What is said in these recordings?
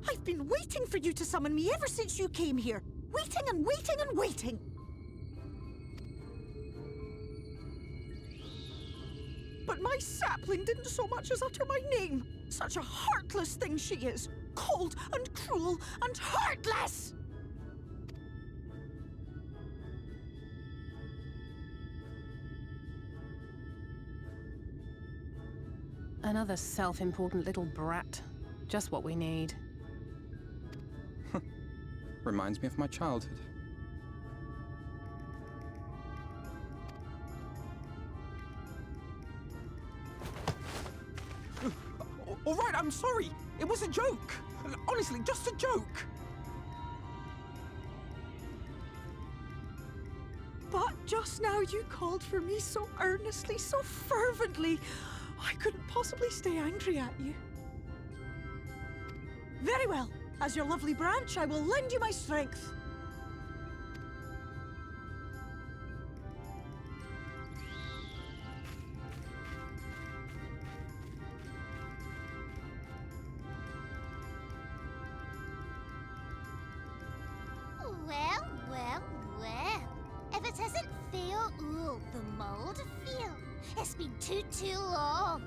I've been waiting for you to summon me ever since you came here. Waiting and waiting and waiting. But my sapling didn't so much as utter my name. Such a heartless thing she is. Cold and cruel and heartless! Another self-important little brat. Just what we need. Reminds me of my childhood. All right, I'm sorry. It was a joke. Honestly, just a joke. But just now you called for me so earnestly, so fervently. I couldn't possibly stay angry at you. Very well. As your lovely branch, I will lend you my strength. Well, well, well. If it isn't Feo Ul, the mold feel. It's been too long.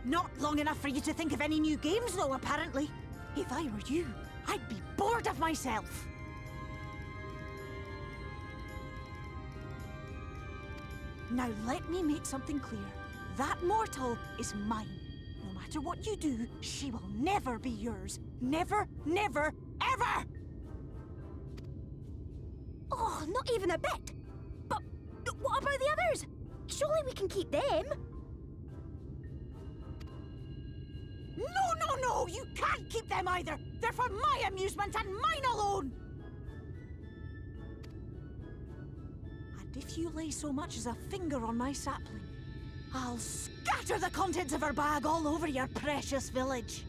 Not long enough for you to think of any new games, though, apparently. If I were you, I'd be bored of myself. Now let me make something clear. That mortal is mine. No matter what you do, she will never be yours. Never, never, ever! Oh, not even a bit. But what about the others? Surely we can keep them. No, you can't keep them either! They're for my amusement and mine alone! And if you lay so much as a finger on my sapling, I'll scatter the contents of her bag all over your precious village.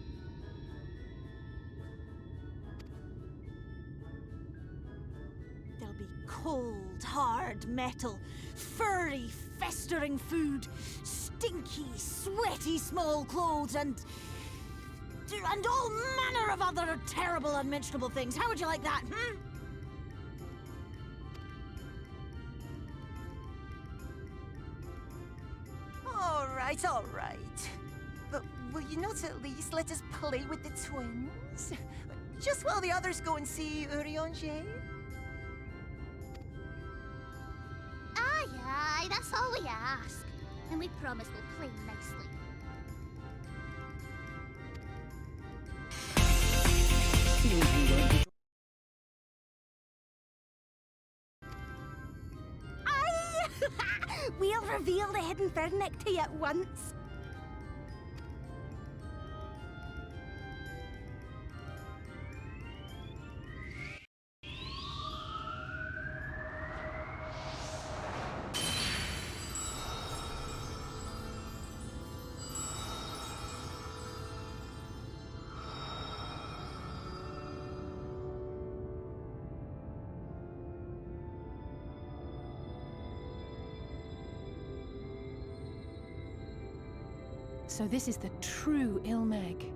There'll be cold, hard metal, furry, festering food, stinky, sweaty small clothes, and all manner of other terrible, unmentionable things. How would you like that, hmm? All right. But will you not at least let us play with the twins? Just while the others go and see Urianger? Aye, that's all we ask. And we promise we'll play nicely. We'll reveal the hidden Vernick to you at once. So this is the true Ilmeg.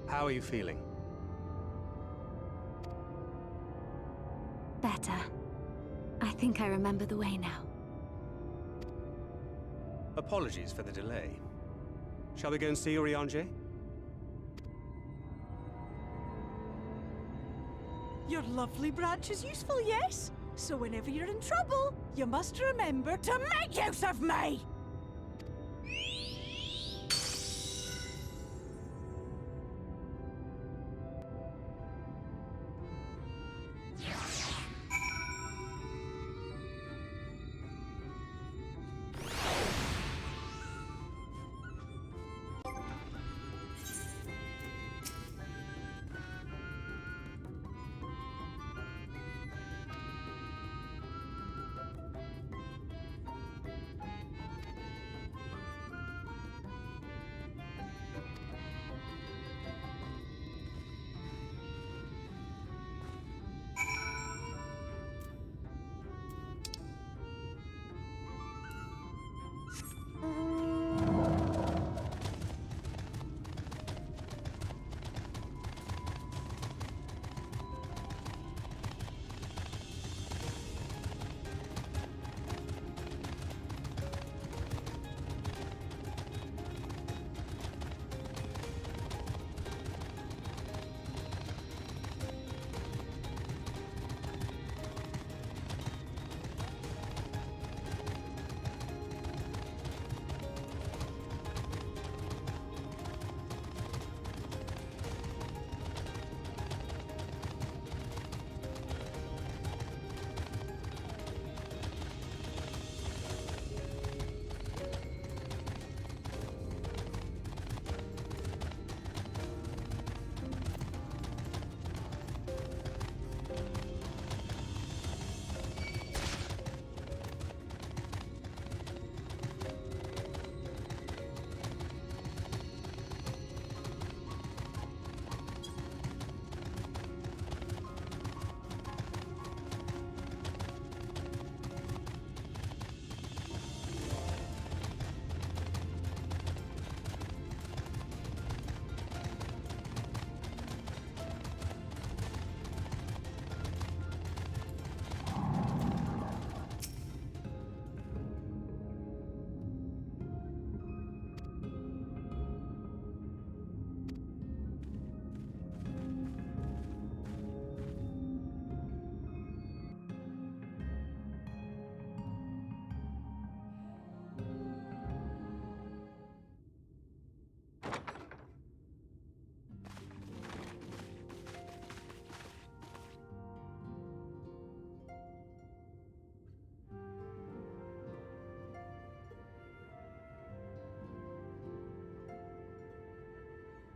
How are you feeling? Better. I think I remember the way now. Apologies for the delay. Shall we go and see Urianger? Your lovely branch is useful, yes? So whenever you're in trouble, you must remember to make use of me!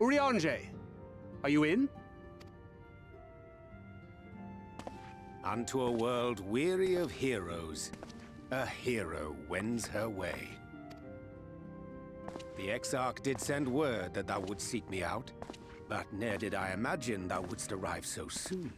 Urianger, are you in? Unto a world weary of heroes, a hero wends her way. The Exarch did send word that thou wouldst seek me out, but ne'er did I imagine thou wouldst arrive so soon.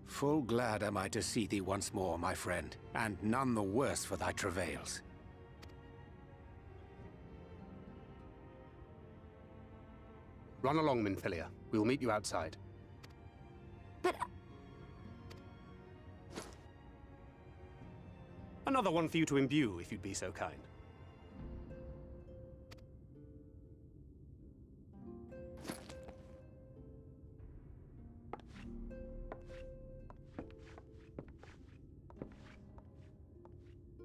Full glad am I to see thee once more, my friend, and none the worse for thy travails. Run along, Minfilia. We will meet you outside. But Another one for you to imbue, if you'd be so kind.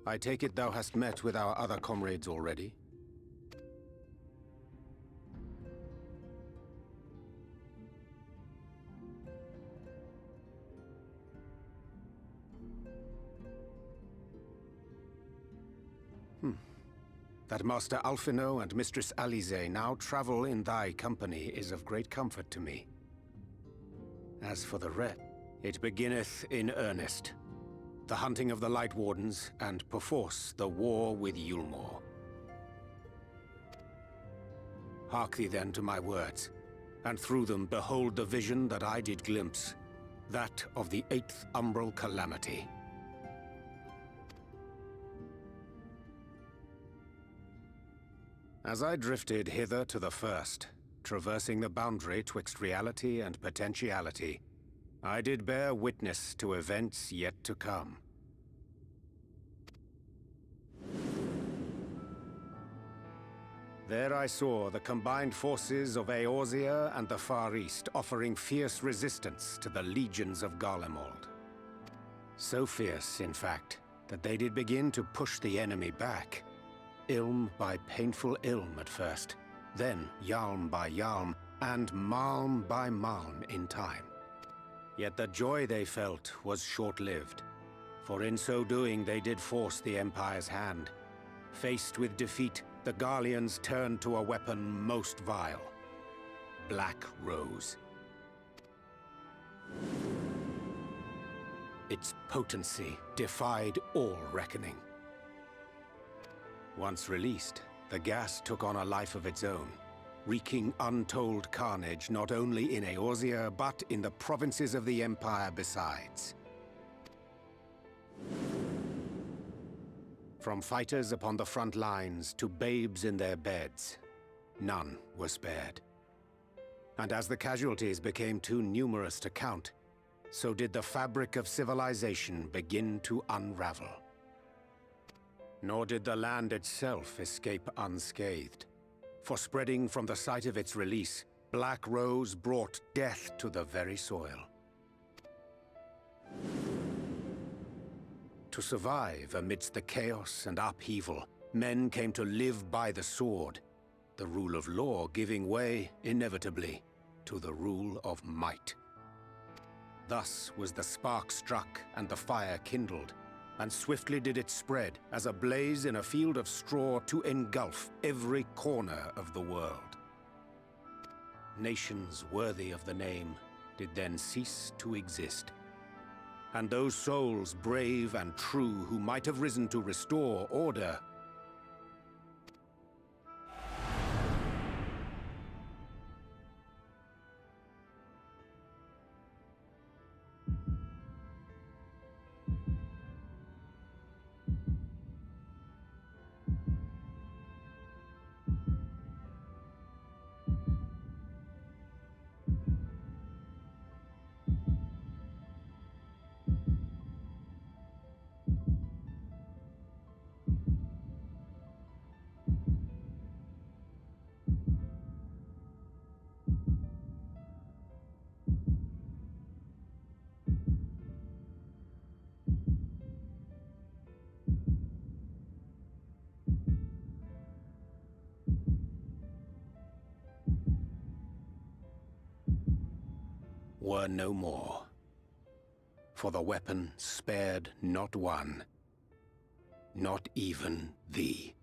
I take it thou hast met with our other comrades already? That Master Alphino and Mistress Alize now travel in thy company is of great comfort to me. As for the rest, it beginneth in earnest. The hunting of the Light Wardens, and perforce the war with Yulmore. Hark thee then to my words, and through them behold the vision that I did glimpse, that of the 8th Umbral Calamity. As I drifted hither to the first, traversing the boundary twixt reality and potentiality, I did bear witness to events yet to come. There I saw the combined forces of Eorzea and the Far East offering fierce resistance to the legions of Garlemald. So fierce, in fact, that they did begin to push the enemy back. Ilm by painful ilm at first, then Yalm by Yalm, and Malm by Malm in time. Yet the joy they felt was short-lived, for in so doing they did force the Empire's hand. Faced with defeat, the Garleans turned to a weapon most vile: Black Rose. Its potency defied all reckoning. Once released, the gas took on a life of its own, wreaking untold carnage not only in Eorzea, but in the provinces of the Empire besides. From fighters upon the front lines to babes in their beds, none were spared. And as the casualties became too numerous to count, so did the fabric of civilization begin to unravel. Nor did the land itself escape unscathed. For spreading from the site of its release, Black Rose brought death to the very soil. To survive amidst the chaos and upheaval, men came to live by the sword, the rule of law giving way, inevitably, to the rule of might. Thus was the spark struck and the fire kindled, and swiftly did it spread as a blaze in a field of straw to engulf every corner of the world. Nations worthy of the name did then cease to exist. And those souls brave and true who might have risen to restore order were no more. for the weapon spared not one, not even thee.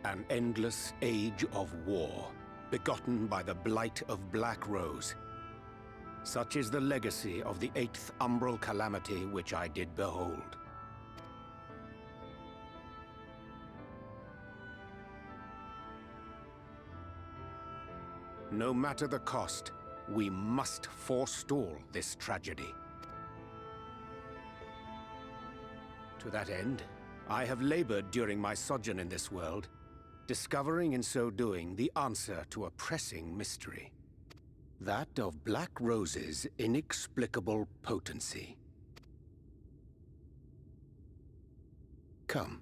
An endless age of war, begotten by the blight of Black Rose. Such is the legacy of the 8th umbral calamity which I did behold. No matter the cost, we must forestall this tragedy. To that end, I have labored during my sojourn in this world, discovering in so doing the answer to a pressing mystery. That of Black Rose's inexplicable potency. Come.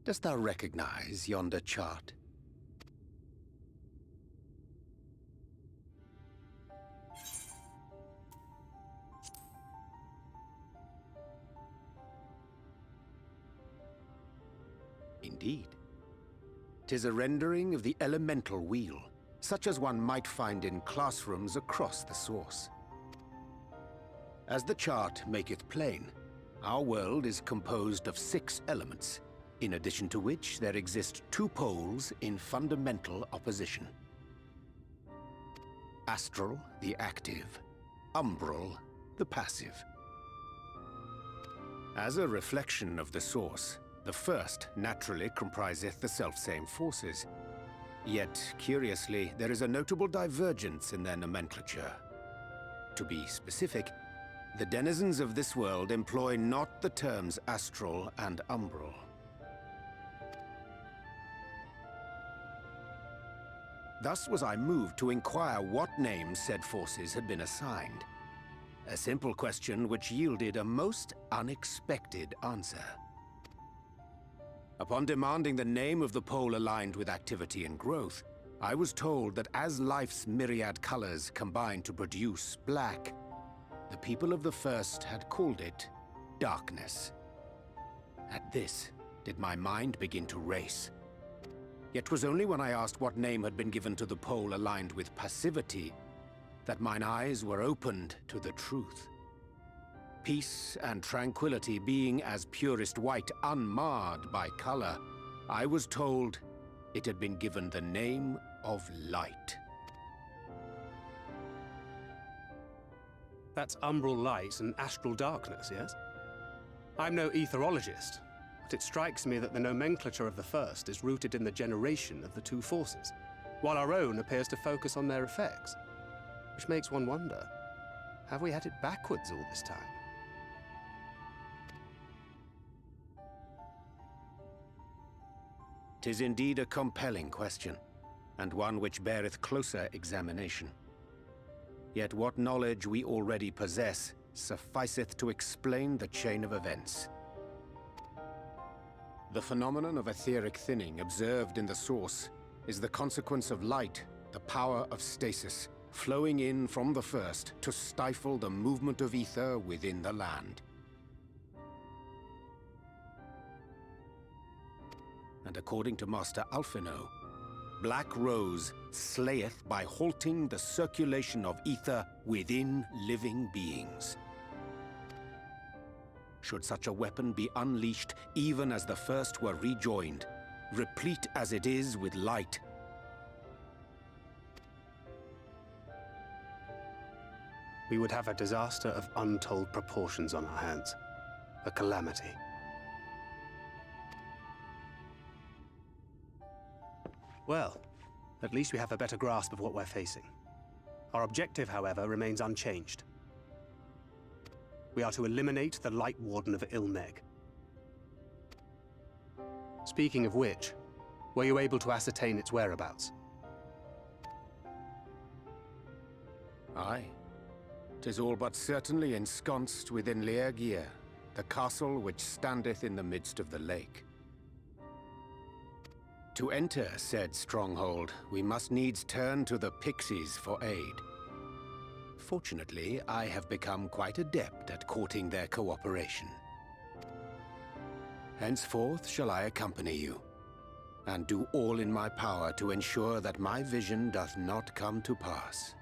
Dost thou recognize yonder chart? Indeed. 'Tis a rendering of the elemental wheel, such as one might find in classrooms across the source. As the chart maketh plain, our world is composed of 6 elements, in addition to which there exist 2 poles in fundamental opposition. Astral, the active; umbral, the passive. As a reflection of the source, the first naturally compriseth the selfsame forces. Yet, curiously, there is a notable divergence in their nomenclature. To be specific, the denizens of this world employ not the terms astral and umbral. Thus was I moved to inquire what names said forces had been assigned. A simple question which yielded a most unexpected answer. Upon demanding the name of the pole aligned with activity and growth, I was told that as life's myriad colors combine to produce black, the people of the first had called it darkness. At this, did my mind begin to race. Yet 'twas only when I asked what name had been given to the pole aligned with passivity that mine eyes were opened to the truth. Peace and tranquility being as purest white, unmarred by color, I was told it had been given the name of light. That's umbral light and astral darkness, yes? I'm no etherologist, but it strikes me that the nomenclature of the first is rooted in the generation of the 2 forces, while our own appears to focus on their effects. Which makes one wonder, have we had it backwards all this time? 'Tis indeed a compelling question, and one which beareth closer examination. Yet what knowledge we already possess sufficeth to explain the chain of events. The phenomenon of etheric thinning observed in the source is the consequence of light, the power of stasis, flowing in from the first to stifle the movement of ether within the land. And according to Master Alphino, Black Rose slayeth by halting the circulation of ether within living beings. Should such a weapon be unleashed even as the first were rejoined, replete as it is with light, we would have a disaster of untold proportions on our hands. A calamity. Well, at least we have a better grasp of what we're facing. Our objective, however, remains unchanged. We are to eliminate the Light Warden of Ilmeg. Speaking of which, were you able to ascertain its whereabouts? Aye. 'Tis all but certainly ensconced within Leergear, the castle which standeth in the midst of the lake. To enter said stronghold, we must needs turn to the pixies for aid. Fortunately, I have become quite adept at courting their cooperation. Henceforth shall I accompany you, and do all in my power to ensure that my vision doth not come to pass.